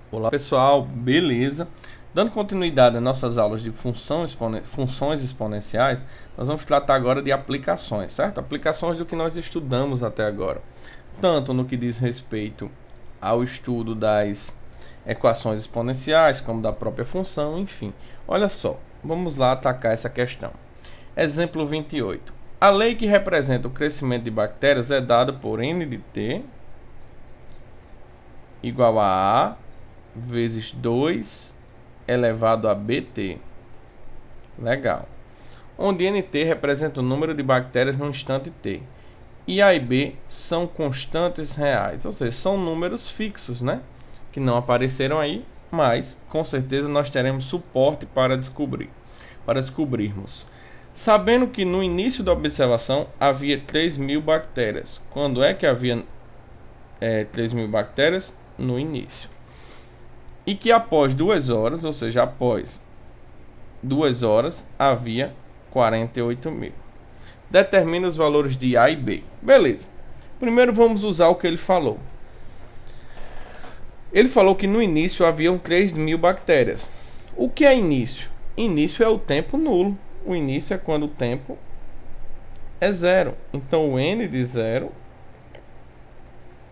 Olá pessoal, beleza? Dando continuidade às nossas aulas de funções exponenciais, nós vamos tratar agora de aplicações, certo? Aplicações do que nós estudamos até agora, tanto no que diz respeito ao estudo das equações exponenciais, como da própria função, enfim. Olha só, vamos lá atacar essa questão. Exemplo 28. A lei que representa o crescimento de bactérias é dada por n de t igual a vezes 2 elevado a bt. Legal. Onde nt representa o número de bactérias no instante t. E a e b são constantes reais, ou seja, são números fixos, né? Que não apareceram aí, mas com certeza nós teremos suporte para descobrirmos. Sabendo que no início da observação havia 3.000 bactérias. Quando é que havia 3.000 bactérias? No início. E que após 2 horas, ou seja, após 2 horas, havia 48.000. Determina os valores de A e B. Beleza. Primeiro vamos usar o que ele falou. Ele falou que no início haviam 3.000 bactérias. O que é início? Início é o tempo nulo. O início é quando o tempo é zero. Então o n de zero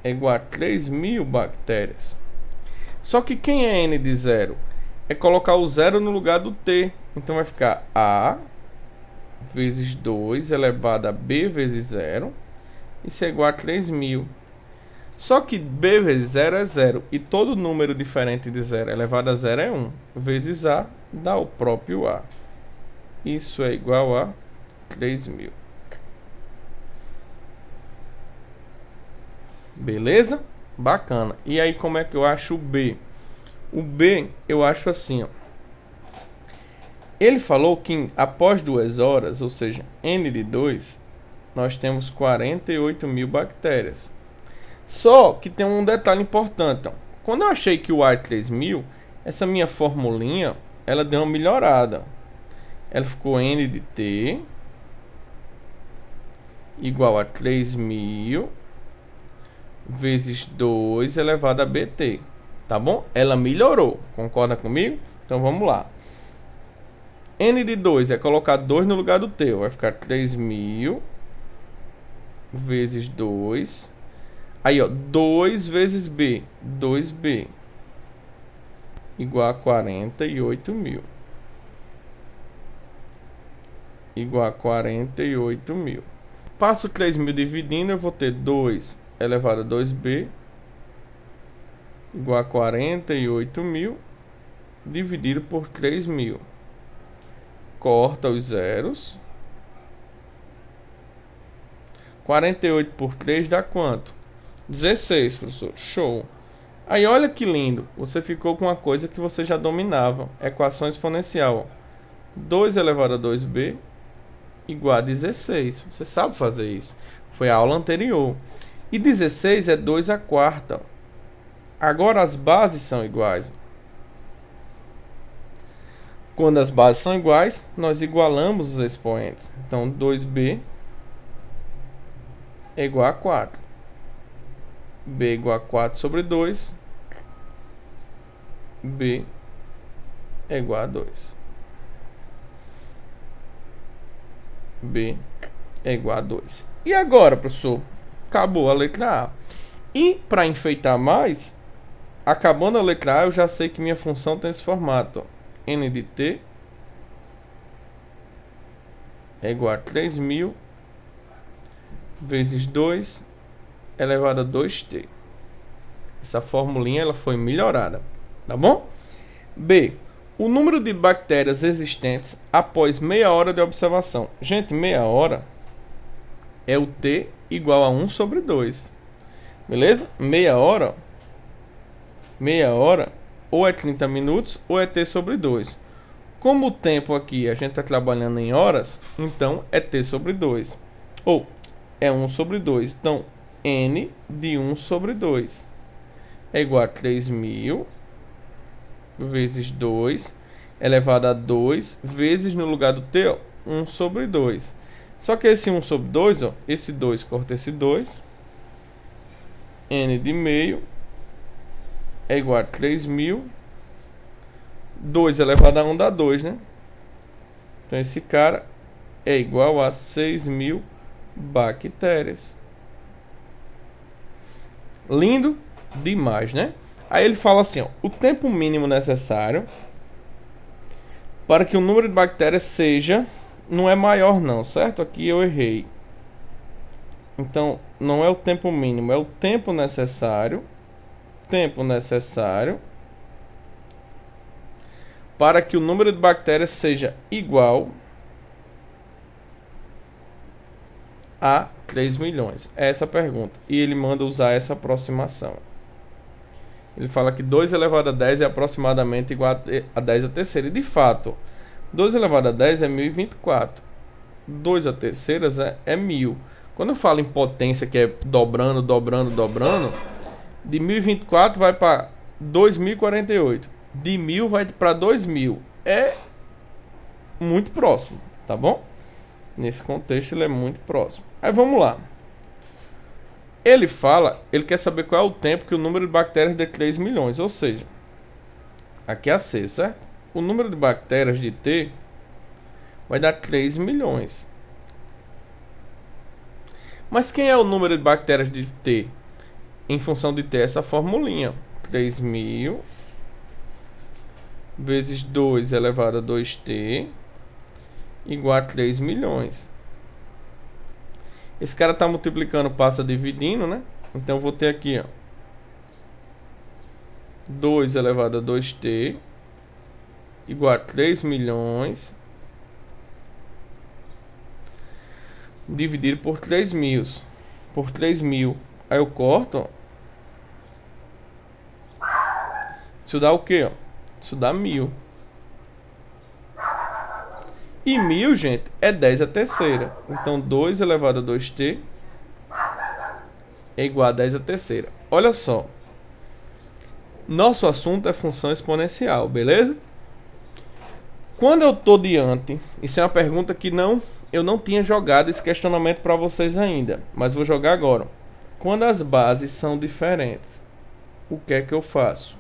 é igual a 3.000 bactérias. Só que quem é n de zero? É colocar o zero no lugar do t. Então vai ficar A vezes 2 elevado a B vezes zero. Isso é igual a 3.000. Só que B vezes zero é zero. E todo número diferente de zero elevado a zero é 1. Vezes A dá o próprio A. Isso é igual a 3.000. Beleza? Bacana. E aí como é que eu acho o B? O B eu acho assim, ó. Ele falou que após 2 horas, ou seja, n de 2, nós temos 48.000 bactérias. Só que tem um detalhe importante, ó. Quando eu achei que o A é 3.000, essa minha formulinha, ela deu uma melhorada. Ela ficou n de t igual a 3.000 vezes 2 elevado a bt, tá bom? Ela melhorou, concorda comigo? Então vamos lá. N de 2 é colocar 2 no lugar do t, vai ficar 3.000 vezes 2. Aí, ó, 2 vezes b, 2b, igual a 48.000. Igual a 48.000. Passo 3.000 dividindo, eu vou ter 2 elevado a 2b igual a 48.000 dividido por 3.000. Corta os zeros. 48 por 3 dá quanto? 16, professor. Show. Aí olha que lindo. Você ficou com uma coisa que você já dominava. Equação exponencial. 2 elevado a 2b igual a 16. Você sabe fazer isso. Foi a aula anterior. E 16 é 2 a quarta. Agora as bases são iguais. Quando as bases são iguais, nós igualamos os expoentes. Então 2b é igual a 4. B igual a 4 sobre 2. B é igual a 2. B é igual a 2. E agora, professor? Acabou a letra A. E para enfeitar mais, acabando a letra A, eu já sei que minha função tem esse formato. Ó. N de t é igual a 3.000 vezes 2 elevado a 2t. Essa formulinha ela foi melhorada, tá bom? B. O número de bactérias existentes após meia hora de observação. Gente, meia hora é o t igual a 1 sobre 2. Beleza? Meia hora ou é 30 minutos ou é t sobre 2. Como o tempo aqui a gente está trabalhando em horas, então é t sobre 2. Ou é 1 sobre 2. Então, n de 1 sobre 2 é igual a 3.000 vezes 2 elevado a 2 vezes no lugar do t, ó, 1 sobre 2. Só que esse 1 sobre 2, ó, esse 2 corta esse 2. N de meio é igual a 3.000. 2 elevado a 1 dá 2, né? Então esse cara é igual a 6.000 bactérias. Lindo demais, né? Aí ele fala assim, ó, o tempo mínimo necessário para que o número de bactérias seja... Não é maior não, certo? Aqui eu errei. Então, não é o tempo mínimo, é o tempo necessário. Tempo necessário para que o número de bactérias seja igual a 3 milhões. É essa a pergunta. E ele manda usar essa aproximação. Ele fala que 2 elevado a 10 é aproximadamente igual a 10 a terceira. E de fato, 2 elevado a 10 é 1024. 2 a terceira é 1000. Quando eu falo em potência, que é dobrando, de 1024 vai para 2048. De 1000 vai para 2000. É muito próximo, tá bom? Nesse contexto ele é muito próximo. Aí vamos lá. Ele quer saber qual é o tempo que o número de bactérias de 3 milhões. Ou seja, aqui é a C, certo? O número de bactérias de T vai dar 3 milhões. Mas quem é o número de bactérias de T? Em função de T, essa formulinha. 3.000 vezes 2 elevado a 2T igual a 3 milhões. Esse cara está multiplicando, passa dividindo, né? Então eu vou ter aqui, ó, 2 elevado a 2T igual a 3 milhões dividido por 3.000. Por 3.000. Aí eu corto, ó. Isso dá o que, ó? Isso dá 1000. E 1000, gente, é 10 a terceira. Então 2 elevado a 2T é igual a 10 a terceira. Olha só. Nosso assunto é função exponencial, beleza? Quando eu estou diante... Isso é uma pergunta que eu não tinha jogado esse questionamento para vocês ainda. Mas vou jogar agora. Quando as bases são diferentes, o que é que eu faço?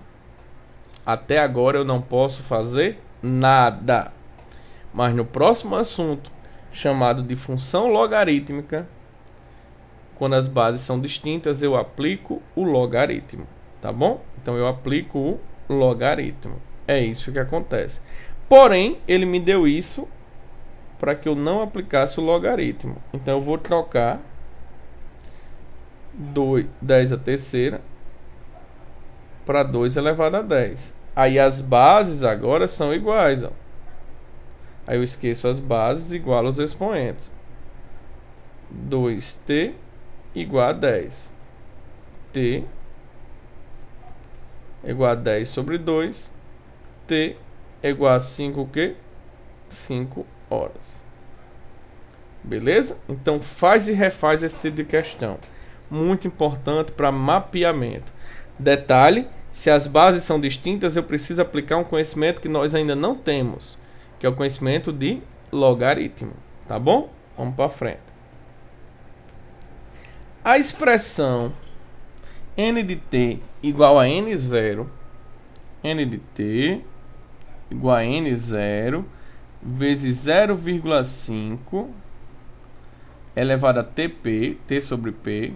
Até agora eu não posso fazer nada. Mas no próximo assunto, chamado de função logarítmica, quando as bases são distintas, eu aplico o logaritmo, tá bom? Então eu aplico o logaritmo. É isso que acontece. Porém, ele me deu isso para que eu não aplicasse o logaritmo. Então eu vou trocar 10 a terceira para 2 elevado a 10. Aí as bases agora são iguais, ó. Aí eu esqueço as bases, igual aos expoentes. 2t igual a 10. T é igual a 10 sobre 2. T é igual a 5 o quê? 5 horas. Beleza? Então faz e refaz esse tipo de questão. Muito importante para mapeamento. Detalhe, se as bases são distintas, eu preciso aplicar um conhecimento que nós ainda não temos, que é o conhecimento de logaritmo, tá bom? Vamos para frente. A expressão n de t igual a n0, n de t igual a n0 vezes 0,5 elevado a tp, t sobre p,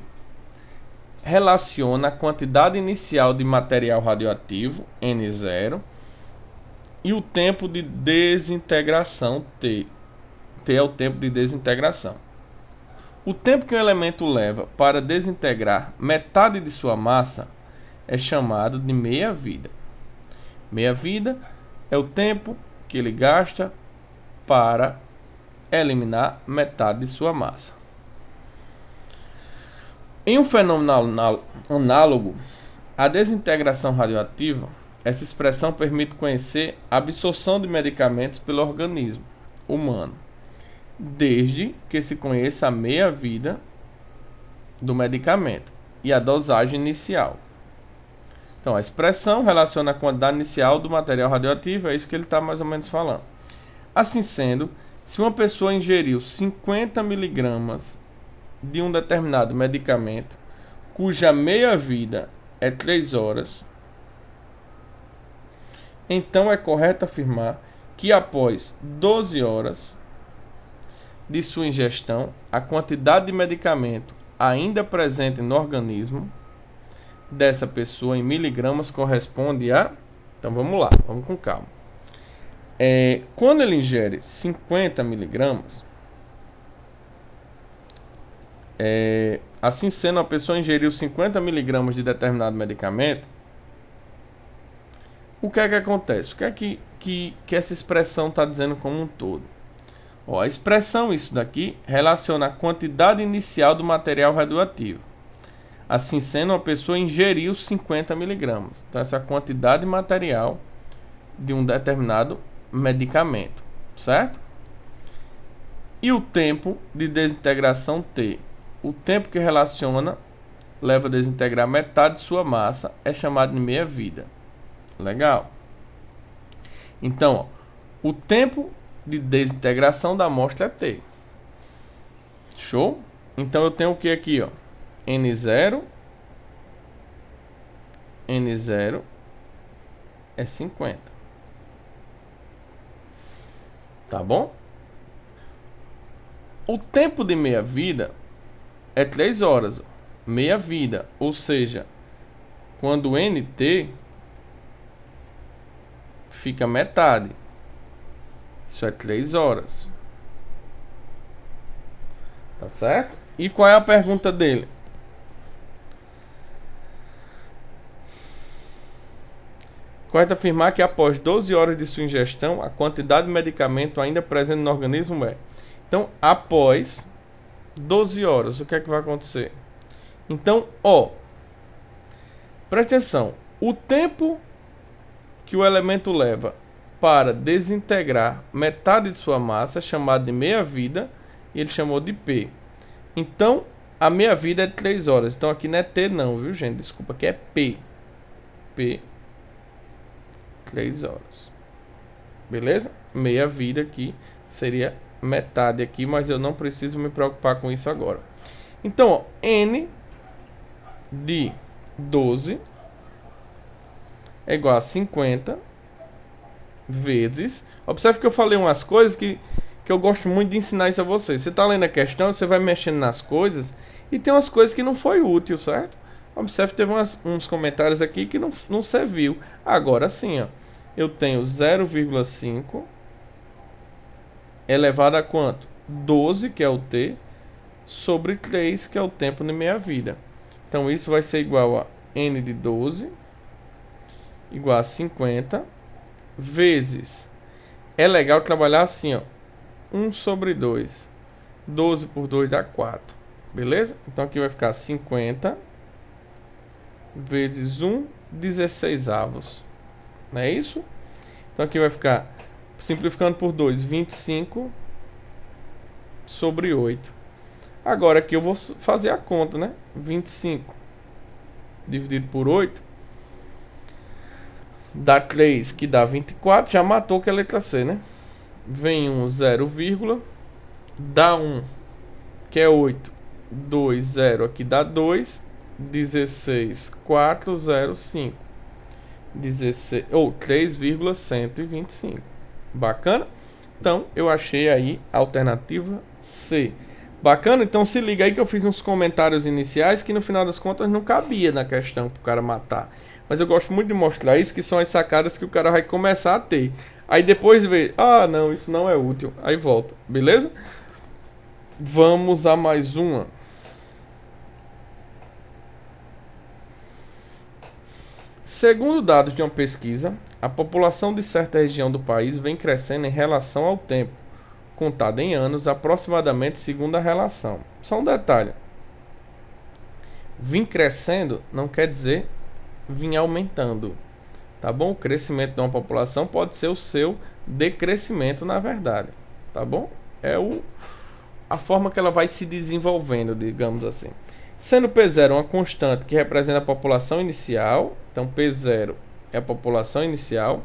relaciona a quantidade inicial de material radioativo, n0, e o tempo de desintegração, t. T é o tempo de desintegração. O tempo que um elemento leva para desintegrar metade de sua massa é chamado de meia-vida. Meia-vida é o tempo que ele gasta para eliminar metade de sua massa. Em um fenômeno análogo à desintegração radioativa, essa expressão permite conhecer a absorção de medicamentos pelo organismo humano, desde que se conheça a meia-vida do medicamento e a dosagem inicial. Então, a expressão relaciona a quantidade inicial do material radioativo, é isso que ele está mais ou menos falando. Assim sendo, se uma pessoa ingeriu 50 miligramas de um determinado medicamento, cuja meia-vida é 3 horas, Então é correto afirmar que após 12 horas de sua ingestão, a quantidade de medicamento ainda presente no organismo dessa pessoa em miligramas corresponde a... Então vamos lá, vamos com calma. Quando ele ingere 50 miligramas, assim sendo, a pessoa ingeriu 50 miligramas de determinado medicamento, o que é que acontece? O que é que essa expressão está dizendo como um todo? A expressão, isso daqui, relaciona a quantidade inicial do material radioativo. Assim sendo, a pessoa ingeriu 50 miligramas. Então, essa quantidade material de um determinado medicamento, certo? E o tempo de desintegração T. O tempo que leva a desintegrar metade de sua massa é chamado de meia-vida. Legal? Então, o tempo de desintegração da amostra é T. Show? Então eu tenho o que aqui, ó? N0 é 50. Tá bom? O tempo de meia-vida é 3 horas. Meia-vida, ou seja, quando NT fica metade. Isso é 3 horas. Tá certo? E qual é a pergunta dele? Correto afirmar que após 12 horas de sua ingestão, a quantidade de medicamento ainda presente no organismo é. Então, após 12 horas, o que é que vai acontecer? Então, preste atenção. O tempo que o elemento leva para desintegrar metade de sua massa é chamado de meia-vida e ele chamou de P. Então, a meia-vida é de 3 horas. Então, aqui não é T não, viu, gente? Desculpa, aqui é P. P, 3 horas. Beleza? Meia-vida aqui seria metade aqui, mas eu não preciso me preocupar com isso agora. Então, N de 12 é igual a 50 vezes... Observe que eu falei umas coisas que eu gosto muito de ensinar isso a vocês. Você está lendo a questão, você vai mexendo nas coisas e tem umas coisas que não foi útil, certo? Observe que teve uns comentários aqui que não serviu. Agora sim, ó, eu tenho 0,5 elevado a quanto? 12, que é o T, sobre 3, que é o tempo de meia-vida. Então isso vai ser igual a N de 12 igual a 50 vezes. É legal trabalhar assim, ó. 1 sobre 2. 12 por 2 dá 4. Beleza? Então aqui vai ficar 50 vezes 1, 16 avos. Não é isso? Então aqui vai ficar, simplificando por 2, 25 sobre 8. Agora aqui eu vou fazer a conta, né? 25 dividido por 8 dá 3, que dá 24. Já matou que é a letra C, né? Vem um 0, dá 1, que é 8. 2, 0, aqui dá 2. 16, 4, 0, 5. 16, ou 3,125. Bacana? Então, eu achei aí a alternativa C. Bacana? Então se liga aí que eu fiz uns comentários iniciais que no final das contas não cabia na questão pro cara matar. Mas eu gosto muito de mostrar isso, que são as sacadas que o cara vai começar a ter. Aí depois vê, não, isso não é útil. Aí volta, beleza? Vamos a mais uma. Segundo dados de uma pesquisa, a população de certa região do país vem crescendo em relação ao tempo, contado em anos, aproximadamente segundo a relação. Só um detalhe. Vim crescendo não quer dizer vir aumentando. Tá bom? O crescimento de uma população pode ser o seu decrescimento, na verdade. Tá bom? É a forma que ela vai se desenvolvendo, digamos assim. Sendo P0 uma constante que representa a população inicial, então P0 é a população inicial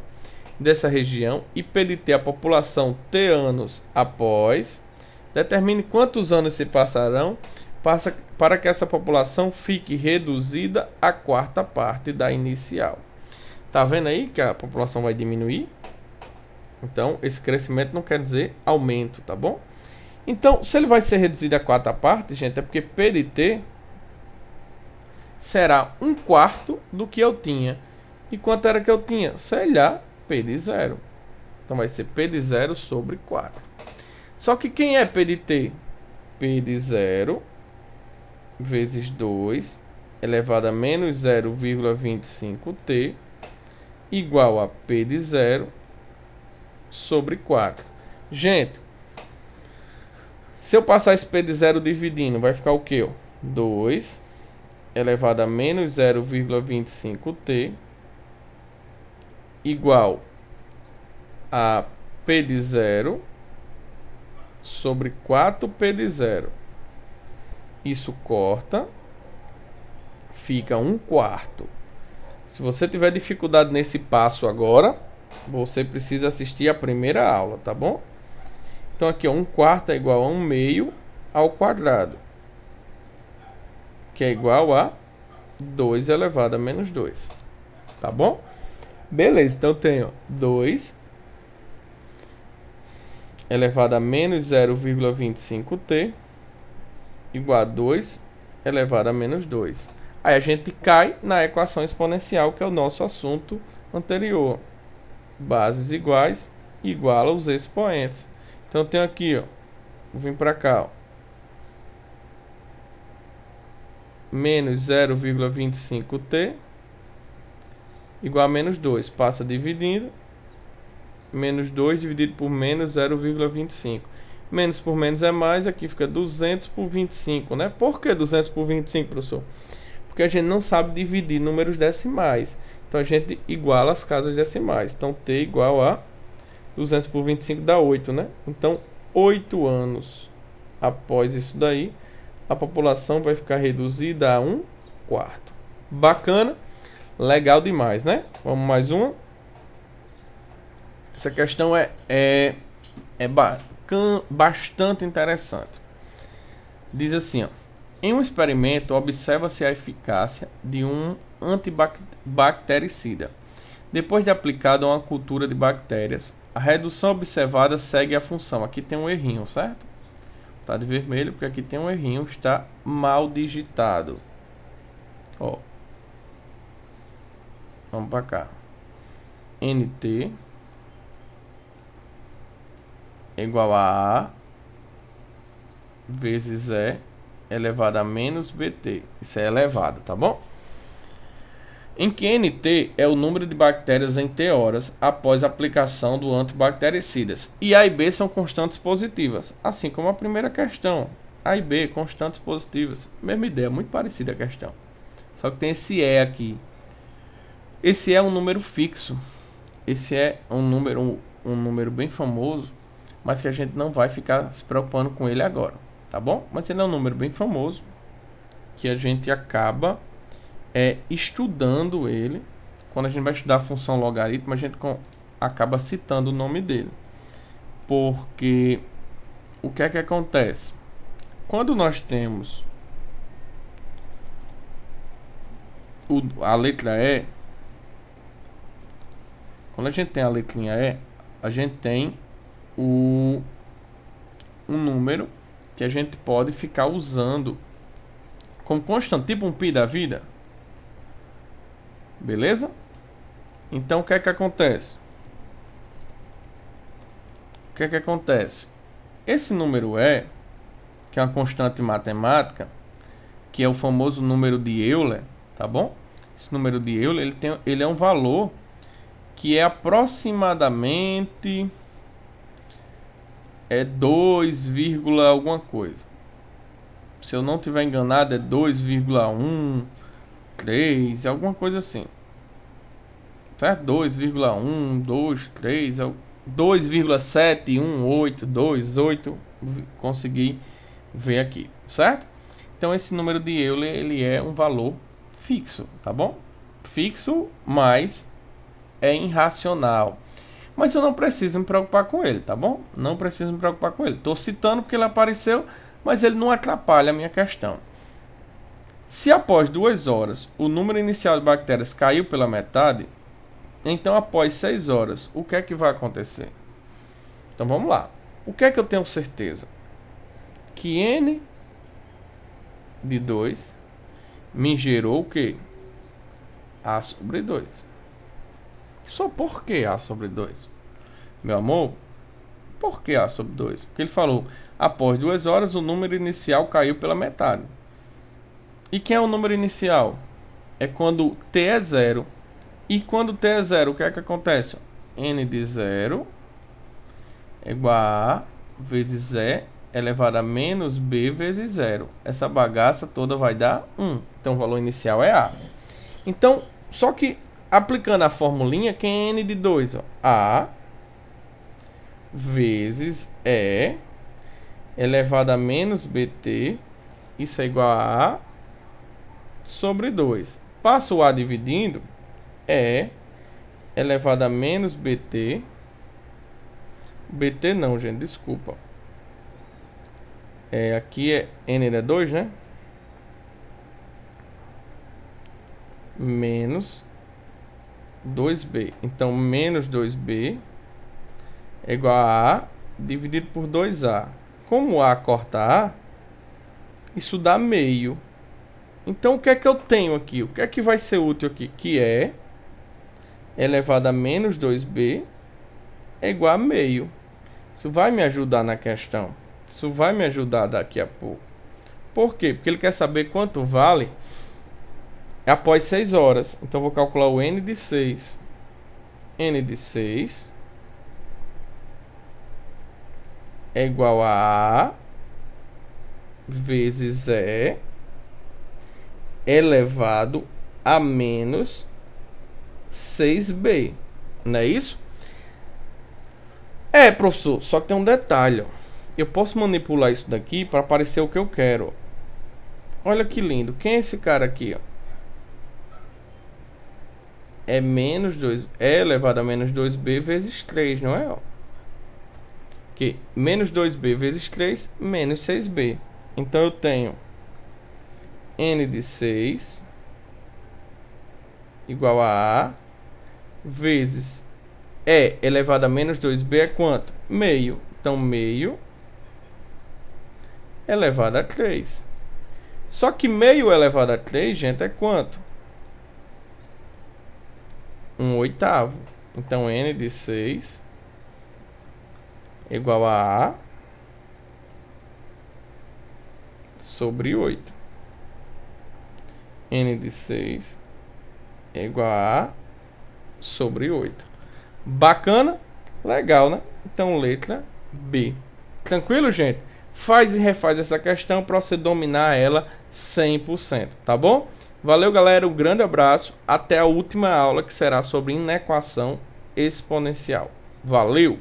dessa região, e P de T a população T anos após, determine quantos anos se passarão para que essa população fique reduzida à quarta parte da inicial. Tá vendo aí que a população vai diminuir? Então, esse crescimento não quer dizer aumento, tá bom? Então, se ele vai ser reduzido a quarta parte, gente, é porque P de T será 1/4 do que eu tinha. E quanto era que eu tinha? Sei lá, P de 0. Então vai ser P de 0 sobre 4. Só que quem é P de T? P de 0 vezes 2 elevado a menos 0,25T igual a P de 0 sobre 4. Gente, se eu passar esse P de 0 dividindo, vai ficar o quê? 2 elevado a menos 0,25T igual a P de 0 sobre 4P de 0. Isso corta, fica 1/4. Se você tiver dificuldade nesse passo agora, você precisa assistir a primeira aula, tá bom? Então aqui, 1/4 é igual a 1/2 ao quadrado, que é igual a 2 elevado a menos 2. Tá bom? Beleza, então eu tenho 2 elevado a menos 0,25T igual a 2 elevado a menos 2. Aí a gente cai na equação exponencial, que é o nosso assunto anterior. Bases iguais igual aos expoentes. Então eu tenho aqui, ó, vou vir para cá, ó, menos 0,25T igual a menos 2. Passa dividindo. Menos 2 dividido por menos 0,25. Menos por menos é mais. Aqui fica 200 por 25, né? Por que 200 por 25, professor? Porque a gente não sabe dividir números decimais. Então a gente iguala as casas decimais. Então T igual a 200 por 25 dá 8, né? Então 8 anos após isso daí, a população vai ficar reduzida a 1/4. Bacana. Legal demais, né? Vamos mais uma. Essa questão é bastante interessante. Diz assim, ó, em um experimento observa-se a eficácia de um antibactericida. Depois de aplicado a uma cultura de bactérias, a redução observada segue a função. Aqui tem um errinho, certo? Tá de vermelho porque aqui tem um errinho, está mal digitado. Ó. Vamos para cá. NT igual a A vezes E elevado a menos BT. Isso é elevado, tá bom? Em que NT é o número de bactérias em T horas após a aplicação do antibactericidas. E A e B são constantes positivas, assim como a primeira questão. A e B, constantes positivas. Mesma ideia, muito parecida a questão. Só que tem esse E aqui. Esse é um número fixo. Esse é um número bem famoso, mas que a gente não vai ficar se preocupando com ele agora, tá bom? Mas ele é um número bem famoso, que a gente acaba estudando ele. Quando a gente vai estudar a função logaritmo, a gente acaba citando o nome dele. Porque o que é que acontece? Quando nós temos a letra E, quando a gente tem a letrinha E, a gente tem um número que a gente pode ficar usando como constante, tipo um pi da vida. Beleza? Então o que é que acontece? O que é que acontece? Esse número E, que é uma constante matemática, que é o famoso número de Euler, tá bom? Esse número de Euler, ele é um valor que é aproximadamente 2, alguma coisa. Se eu não tiver enganado, é 2,1, 3, alguma coisa assim. Certo? 2,1, 2, 3, 2,718, 28, consegui ver aqui, certo? Então esse número de Euler, ele é um valor fixo, tá bom? Fixo, mas é irracional. Mas eu não preciso me preocupar com ele, tá bom? Não preciso me preocupar com ele. Estou citando porque ele apareceu, mas ele não atrapalha a minha questão. Se após 2 horas o número inicial de bactérias caiu pela metade, Então, após 6 horas, o que é que vai acontecer? Então, vamos lá. O que é que eu tenho certeza? Que n de 2 me gerou o quê? A sobre 2. Só por que A sobre 2? Meu amor, por que A sobre 2? Porque ele falou, após 2 horas o número inicial caiu pela metade. E quem é o número inicial? É quando t é 0. E quando t é 0, o que é que acontece? N de 0 é igual a vezes E elevado a menos B vezes 0. Essa bagaça toda vai dar 1. Então o valor inicial é A. Então, só que aplicando a formulinha, quem é N de 2? Ó, A vezes E elevado a menos BT. Isso é igual a A sobre 2. Passa o A dividindo. E elevado a menos BT. BT não, gente, desculpa. Aqui é N é 2, né? Menos 2B. Então, menos 2B é igual a A dividido por 2A. Como A corta A, isso dá meio. Então, o que é que eu tenho aqui? O que é que vai ser útil aqui? Que é elevado a menos 2B é igual a meio. Isso vai me ajudar na questão. Isso vai me ajudar daqui a pouco. Por quê? Porque ele quer saber quanto vale após 6 horas. Então, vou calcular o N de 6. N de 6 é igual a vezes E elevado a menos 6B. Não é isso? Professor, só que tem um detalhe. Ó. Eu posso manipular isso daqui para aparecer o que eu quero. Olha que lindo. Quem é esse cara aqui? Ó? É menos 2. É elevado a menos 2B vezes 3, não é? Ó? Que menos 2B vezes 3, menos 6B. Então eu tenho N de 6 igual a vezes E elevado a menos 2B é quanto? Meio. Então meio elevado a 3. Só que meio elevado a 3, gente, é quanto? 1/8. Então N de 6 igual a sobre 8. N de 6 é igual a sobre 8. Bacana? Legal, né? Então, letra B. Tranquilo, gente? Faz e refaz essa questão para você dominar ela 100%, tá bom? Valeu, galera. Um grande abraço. Até a última aula, que será sobre inequação exponencial. Valeu!